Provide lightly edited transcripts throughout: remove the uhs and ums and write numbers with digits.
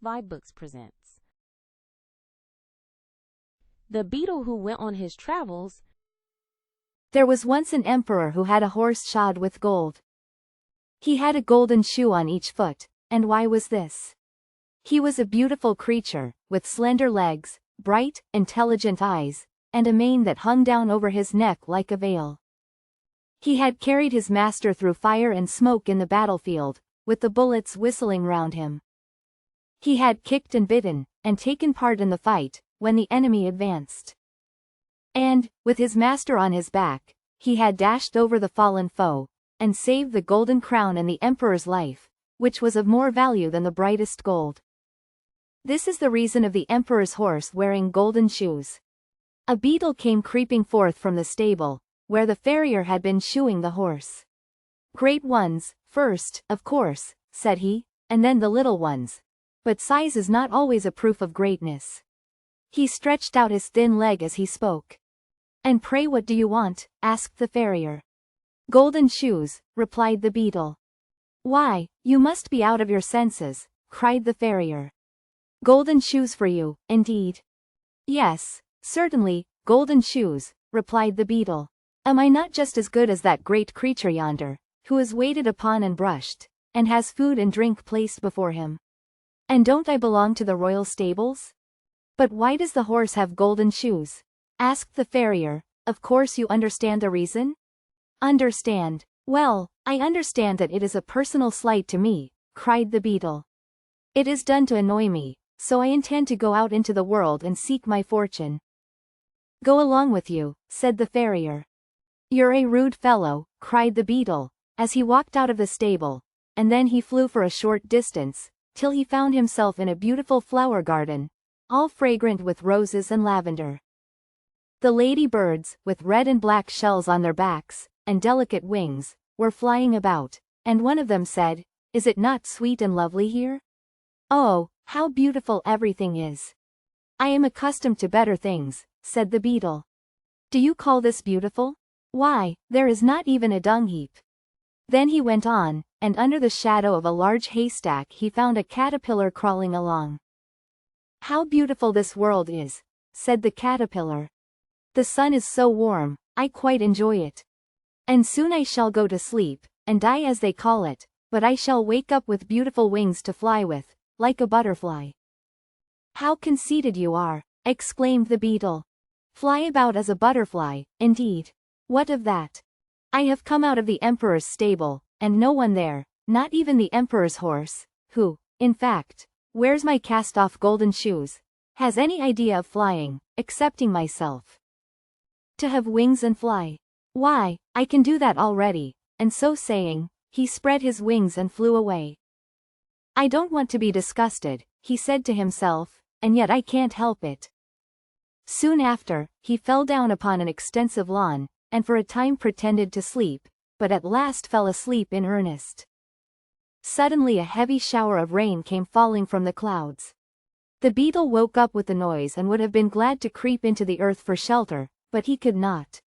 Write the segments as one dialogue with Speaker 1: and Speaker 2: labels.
Speaker 1: vibeBooks presents The Beetle Who Went on His Travels.
Speaker 2: There was once an emperor who had a horse shod with gold. He had a golden shoe on each foot, and why was this? He was a beautiful creature, with slender legs, bright, intelligent eyes, and a mane that hung down over his neck like a veil. He had carried his master through fire and smoke in the battlefield, with the bullets whistling round him. He had kicked and bitten, and taken part in the fight, when the enemy advanced. And, with his master on his back, he had dashed over the fallen foe, and saved the golden crown and the emperor's life, which was of more value than the brightest gold. This is the reason of the emperor's horse wearing golden shoes. A beetle came creeping forth from the stable, where the farrier had been shoeing the horse. "Great ones, first, of course," said he, "and then the little ones. But size is not always a proof of greatness." He stretched out his thin leg as he spoke. "And pray what do you want?" asked the farrier. "Golden shoes," replied the beetle. "Why, you must be out of your senses," cried the farrier. "Golden shoes for you, indeed?" "Yes, certainly, golden shoes," replied the beetle. "Am I not just as good as that great creature yonder, who is waited upon and brushed, and has food and drink placed before him? And don't I belong to the royal stables?" "But why does the horse have golden shoes?" asked the farrier. "Of course you understand the reason?" "Understand? Well, I understand that it is a personal slight to me," cried the beetle. "It is done to annoy me, so I intend to go out into the world and seek my fortune." "Go along with you," said the farrier. "You're a rude fellow," cried the beetle, as he walked out of the stable, and then he flew for a short distance, till he found himself in a beautiful flower garden, all fragrant with roses and lavender. The lady birds, with red and black shells on their backs, and delicate wings, were flying about, and one of them said, "Is it not sweet and lovely here? Oh, how beautiful everything is!" "I am accustomed to better things," said the beetle. "Do you call this beautiful? Why, there is not even a dung heap." Then he went on, and under the shadow of a large haystack he found a caterpillar crawling along. "How beautiful this world is," said the caterpillar. "The sun is so warm, I quite enjoy it. And soon I shall go to sleep, and die as they call it, but I shall wake up with beautiful wings to fly with, like a butterfly." "How conceited you are," exclaimed the beetle. "Fly about as a butterfly, indeed. What of that? I have come out of the emperor's stable, and no one there, not even the emperor's horse, who, in fact, wears my cast-off golden shoes, has any idea of flying, excepting myself. To have wings and fly! Why, I can do that already," and so saying, he spread his wings and flew away. "I don't want to be disgusted," he said to himself, "and yet I can't help it." Soon after, he fell down upon an extensive lawn, and for a time pretended to sleep, but at last fell asleep in earnest. Suddenly a heavy shower of rain came falling from the clouds. The beetle woke up with the noise and would have been glad to creep into the earth for shelter, but he could not.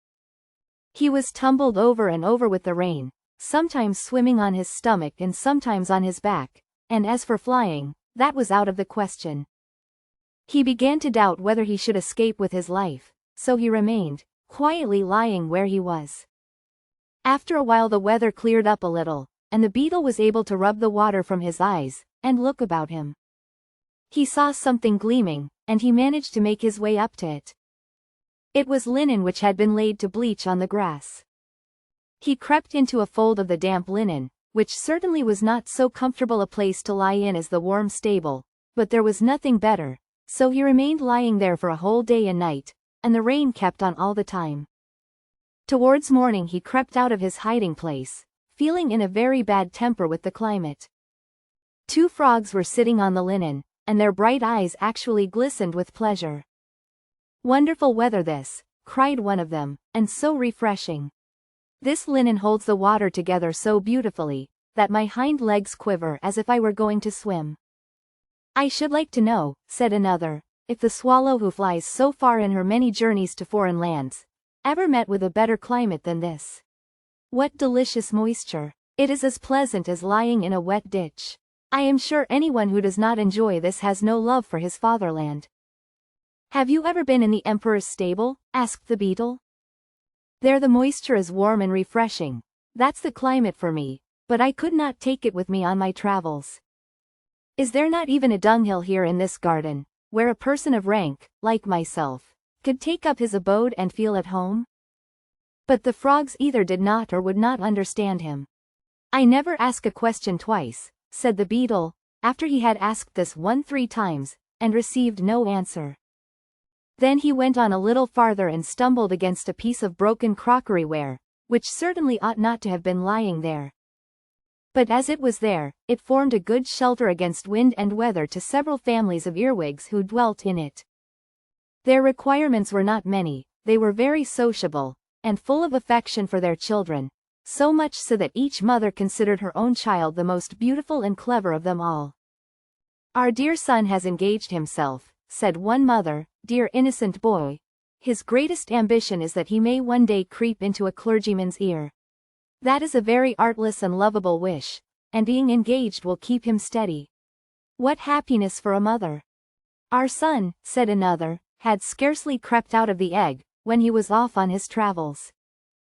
Speaker 2: He was tumbled over and over with the rain, sometimes swimming on his stomach and sometimes on his back, and as for flying, that was out of the question. He began to doubt whether he should escape with his life, so he remained, quietly lying where he was. After a while the weather cleared up a little, and the beetle was able to rub the water from his eyes, and look about him. He saw something gleaming, and he managed to make his way up to it. It was linen which had been laid to bleach on the grass. He crept into a fold of the damp linen, which certainly was not so comfortable a place to lie in as the warm stable, but there was nothing better, so he remained lying there for a whole day and night, and the rain kept on all the time. Towards morning he crept out of his hiding place, feeling in a very bad temper with the climate. 2 frogs were sitting on the linen, and their bright eyes actually glistened with pleasure. "Wonderful weather this," cried one of them, "and so refreshing. This linen holds the water together so beautifully, that my hind legs quiver as if I were going to swim." "I should like to know," said another, "if the swallow who flies so far in her many journeys to foreign lands, ever met with a better climate than this. What delicious moisture! It is as pleasant as lying in a wet ditch." I am sure anyone who does not enjoy this has no love for his fatherland. Have you ever been in the emperor's stable? Asked the beetle. There the moisture is warm and refreshing. That's the climate for me, but I could not take it with me on my travels. Is there not even a dunghill here in this garden, where a person of rank, like myself, could take up his abode and feel at home? But the frogs either did not or would not understand him. I never ask a question twice, said the beetle, after he had asked this 3 times, and received no answer. Then he went on a little farther and stumbled against a piece of broken crockeryware, which certainly ought not to have been lying there. But as it was there, it formed a good shelter against wind and weather to several families of earwigs who dwelt in it. Their requirements were not many, they were very sociable, and full of affection for their children, so much so that each mother considered her own child the most beautiful and clever of them all. Our dear son has engaged himself, said one mother, dear innocent boy. His greatest ambition is that he may one day creep into a clergyman's ear. That is a very artless and lovable wish, and being engaged will keep him steady. What happiness for a mother! Our son, said another, had scarcely crept out of the egg, when he was off on his travels.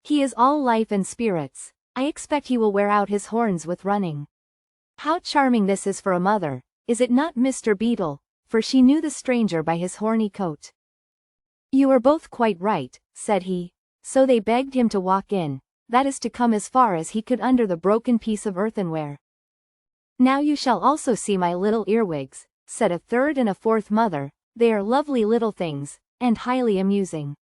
Speaker 2: He is all life and spirits. I expect he will wear out his horns with running. How charming this is for a mother, is it not, Mr. Beetle? For she knew the stranger by his horny coat. You are both quite right, said he. So they begged him to walk in, that is to come as far as he could under the broken piece of earthenware. Now you shall also see my little earwigs, said a third and a fourth mother. They are lovely little things, and highly amusing.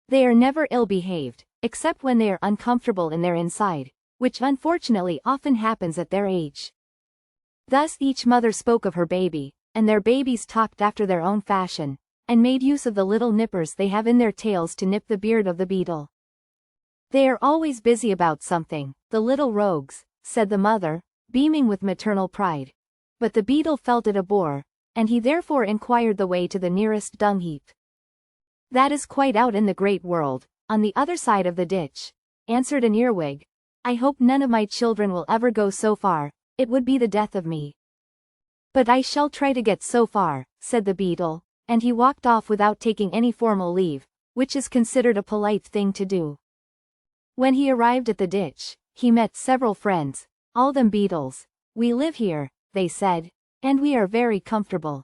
Speaker 2: They are never ill-behaved, except when they are uncomfortable in their inside, which unfortunately often happens at their age. Thus each mother spoke of her baby, and their babies talked after their own fashion, and made use of the little nippers they have in their tails to nip the beard of the beetle. They are always busy about something, the little rogues, said the mother, beaming with maternal pride. But the beetle felt it a bore, and he therefore inquired the way to the nearest dung-heap. That is quite out in the great world, on the other side of the ditch, answered an earwig. I hope none of my children will ever go so far, it would be the death of me. But I shall try to get so far, said the beetle, and he walked off without taking any formal leave, which is considered a polite thing to do. When he arrived at the ditch, he met several friends, all them beetles. We live here, they said, and we are very comfortable.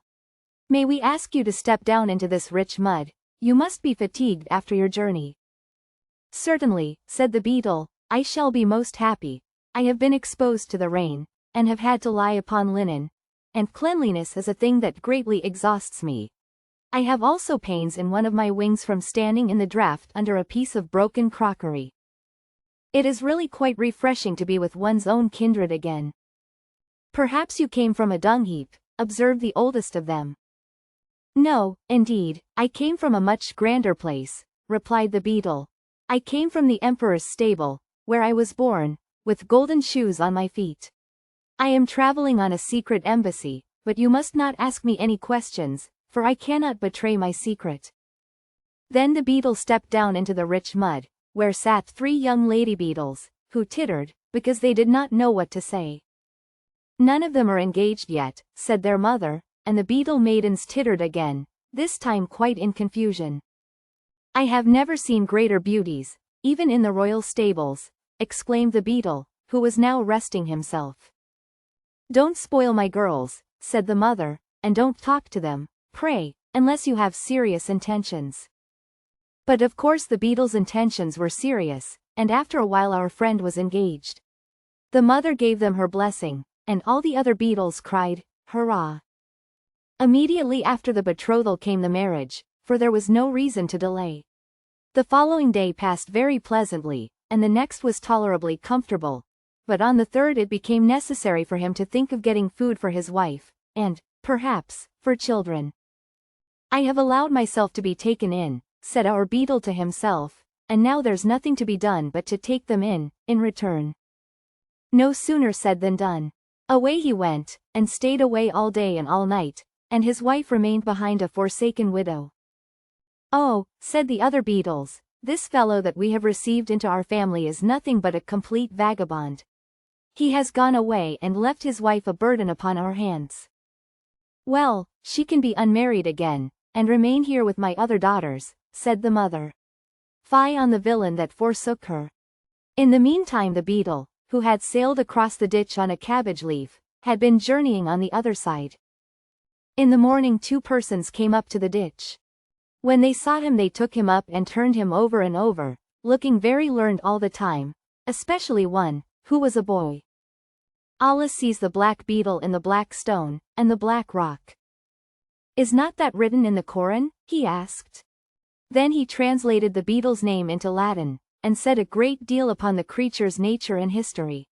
Speaker 2: May we ask you to step down into this rich mud? You must be fatigued after your journey. Certainly, said the beetle, I shall be most happy. I have been exposed to the rain, and have had to lie upon linen, and cleanliness is a thing that greatly exhausts me. I have also pains in one of my wings from standing in the draught under a piece of broken crockery. It is really quite refreshing to be with one's own kindred again. Perhaps you came from a dung-heap, observed the oldest of them. No, indeed, I came from a much grander place, replied the beetle. I came from the emperor's stable, where I was born, with golden shoes on my feet. I am traveling on a secret embassy, but you must not ask me any questions, for I cannot betray my secret. Then the beetle stepped down into the rich mud, where sat 3 young lady beetles, who tittered, because they did not know what to say. None of them are engaged yet, said their mother, and the beetle maidens tittered again, this time quite in confusion. I have never seen greater beauties, even in the royal stables, exclaimed the beetle, who was now resting himself. Don't spoil my girls, said the mother, and don't talk to them, pray, unless you have serious intentions. But of course the beetle's intentions were serious, and after a while our friend was engaged. The mother gave them her blessing, and all the other beetles cried, hurrah. Immediately after the betrothal came the marriage, for there was no reason to delay. The following day passed very pleasantly, and the next was tolerably comfortable, but on the third it became necessary for him to think of getting food for his wife, and, perhaps, for children. I have allowed myself to be taken in, said our beetle to himself, and now there's nothing to be done but to take them in return. No sooner said than done. Away he went, and stayed away all day and all night, and his wife remained behind a forsaken widow. Oh, said the other beetles, this fellow that we have received into our family is nothing but a complete vagabond. He has gone away and left his wife a burden upon our hands. Well, she can be unmarried again, and remain here with my other daughters, said the mother. Fie on the villain that forsook her. In the meantime the beetle, who had sailed across the ditch on a cabbage leaf, had been journeying on the other side. In the morning 2 persons came up to the ditch. When they saw him they took him up and turned him over and over, looking very learned all the time, especially one, who was a boy. Allah sees the black beetle in the black stone, and the black rock. Is not that written in the Koran? He asked. Then he translated the beetle's name into Latin, and said a great deal upon the creature's nature and history.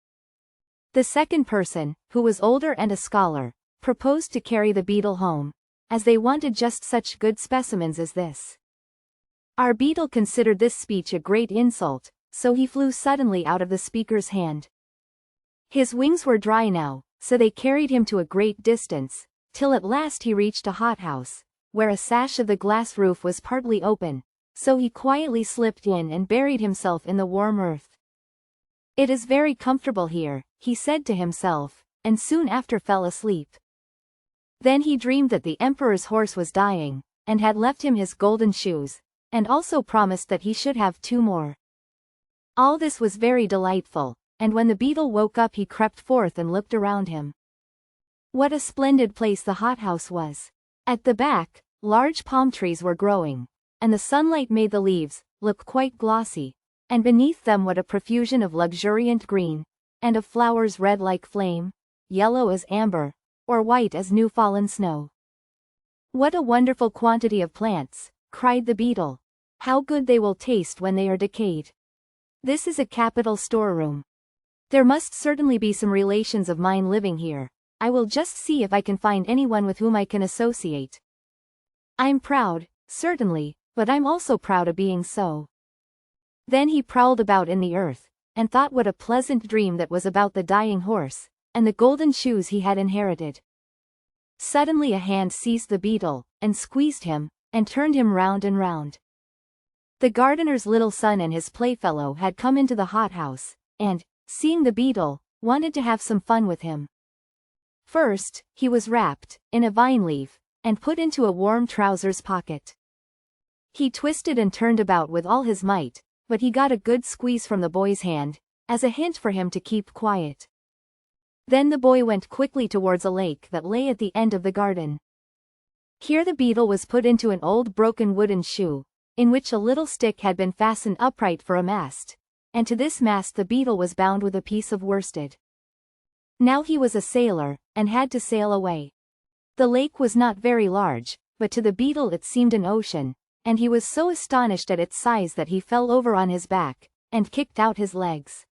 Speaker 2: The second person, who was older and a scholar, proposed to carry the beetle home, as they wanted just such good specimens as this. Our beetle considered this speech a great insult, so he flew suddenly out of the speaker's hand. His wings were dry now, so they carried him to a great distance, till at last he reached a hothouse, where a sash of the glass roof was partly open, so he quietly slipped in and buried himself in the warm earth. It is very comfortable here, he said to himself, and soon after fell asleep. Then he dreamed that the emperor's horse was dying, and had left him his golden shoes, and also promised that he should have 2 more. All this was very delightful, and when the beetle woke up he crept forth and looked around him. What a splendid place the hothouse was! At the back, large palm trees were growing, and the sunlight made the leaves look quite glossy, and beneath them what a profusion of luxuriant green, and of flowers red like flame, yellow as amber, or white as new-fallen snow. What a wonderful quantity of plants, cried the beetle. How good they will taste when they are decayed. This is a capital storeroom. There must certainly be some relations of mine living here. I will just see if I can find anyone with whom I can associate. I'm proud, certainly, but I'm also proud of being so. Then he prowled about in the earth, and thought what a pleasant dream that was about the dying horse, and the golden shoes he had inherited. Suddenly a hand seized the beetle, and squeezed him, and turned him round and round. The gardener's little son and his playfellow had come into the hothouse, and, seeing the beetle, wanted to have some fun with him. First, he was wrapped in a vine leaf, and put into a warm trousers pocket. He twisted and turned about with all his might, but he got a good squeeze from the boy's hand, as a hint for him to keep quiet. Then the boy went quickly towards a lake that lay at the end of the garden. Here the beetle was put into an old broken wooden shoe, in which a little stick had been fastened upright for a mast, and to this mast the beetle was bound with a piece of worsted. Now he was a sailor, and had to sail away. The lake was not very large, but to the beetle it seemed an ocean, and he was so astonished at its size that he fell over on his back, and kicked out his legs.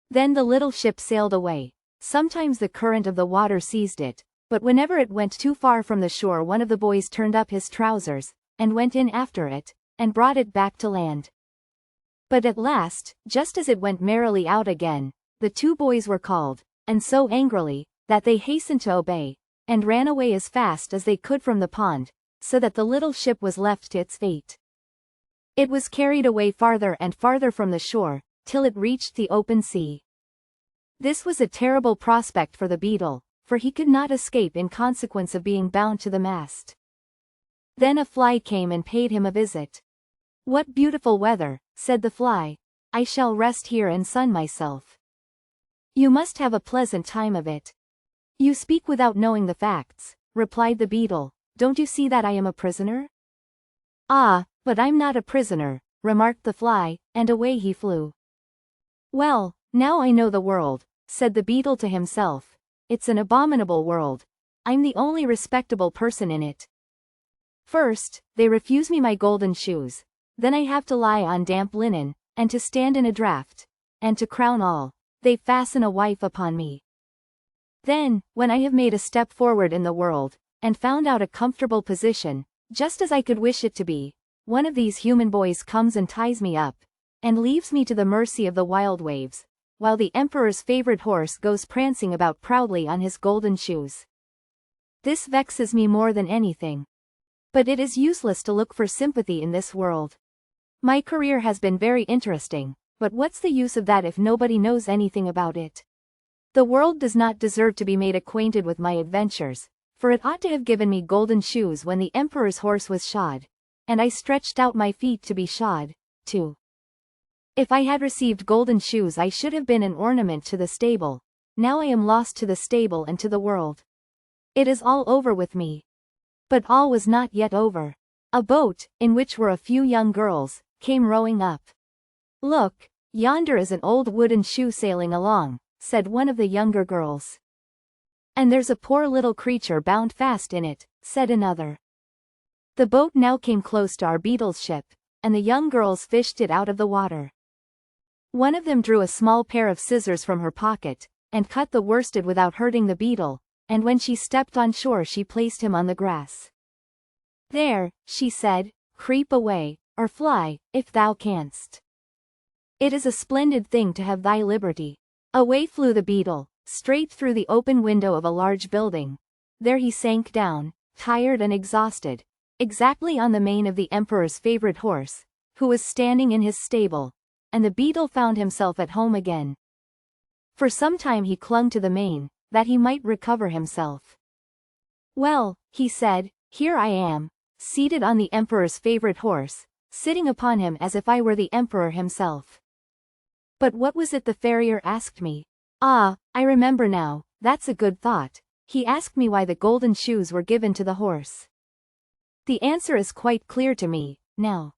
Speaker 2: Then the little ship sailed away. Sometimes the current of the water seized it, but whenever it went too far from the shore one of the boys turned up his trousers, and went in after it, and brought it back to land. But at last, just as it went merrily out again, the 2 boys were called, and so angrily, that they hastened to obey, and ran away as fast as they could from the pond, so that the little ship was left to its fate. It was carried away farther and farther from the shore, till it reached the open sea. This was a terrible prospect for the beetle, for he could not escape in consequence of being bound to the mast. Then a fly came and paid him a visit. "What beautiful weather," said the fly. "I shall rest here and sun myself." "You must have a pleasant time of it." "You speak without knowing the facts," replied the beetle. "Don't you see that I am a prisoner?" "Ah, but I'm not a prisoner," remarked the fly, and away he flew. "Well, now I know the world," said the beetle to himself. "It's an abominable world. I'm the only respectable person in it. First, they refuse me my golden shoes, then I have to lie on damp linen, and to stand in a draught, and to crown all, they fasten a wife upon me. Then, when I have made a step forward in the world, and found out a comfortable position, just as I could wish it to be, one of these human boys comes and ties me up, and leaves me to the mercy of the wild waves, while the emperor's favorite horse goes prancing about proudly on his golden shoes. This vexes me more than anything. But it is useless to look for sympathy in this world. My career has been very interesting, but what's the use of that if nobody knows anything about it? The world does not deserve to be made acquainted with my adventures, for it ought to have given me golden shoes when the emperor's horse was shod, and I stretched out my feet to be shod, too. If I had received golden shoes I should have been an ornament to the stable. Now I am lost to the stable and to the world. It is all over with me. But all was not yet over. A boat, in which were a few young girls, came rowing up. "Look, yonder is an old wooden shoe sailing along," said one of the younger girls. "And there's a poor little creature bound fast in it," said another. The boat now came close to our Beetle's ship, and the young girls fished it out of the water. One of them drew a small pair of scissors from her pocket, and cut the worsted without hurting the Beetle, and when she stepped on shore she placed him on the grass. "There," she said, "creep away, or fly, if thou canst. It is a splendid thing to have thy liberty." Away flew the Beetle, straight through the open window of a large building. There he sank down, tired and exhausted, exactly on the mane of the emperor's favorite horse, who was standing in his stable, and the Beetle found himself at home again. For some time he clung to the mane, that he might recover himself. "Well," he said, "here I am, seated on the emperor's favorite horse, sitting upon him as if I were the emperor himself. But what was it the farrier asked me? Ah, I remember now, that's a good thought. He asked me why the golden shoes were given to the horse. The answer is quite clear to me, now.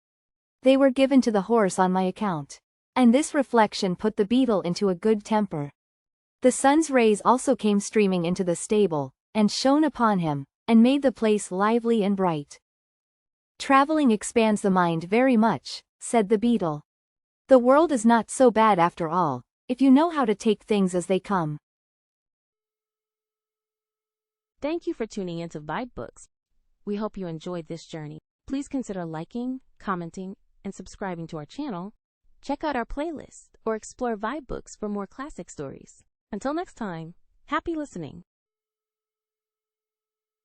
Speaker 2: They were given to the horse on my account." And this reflection put the Beetle into a good temper. The sun's rays also came streaming into the stable, and shone upon him, and made the place lively and bright. "Traveling expands the mind very much," said the Beetle. "The world is not so bad after all, if you know how to take things as they come."
Speaker 1: Thank you for tuning into vibeBooks. We hope you enjoyed this journey. Please consider liking, commenting, and subscribing to our channel. Check out our playlist or explore vibeBooks for more classic stories. Until next time, happy listening.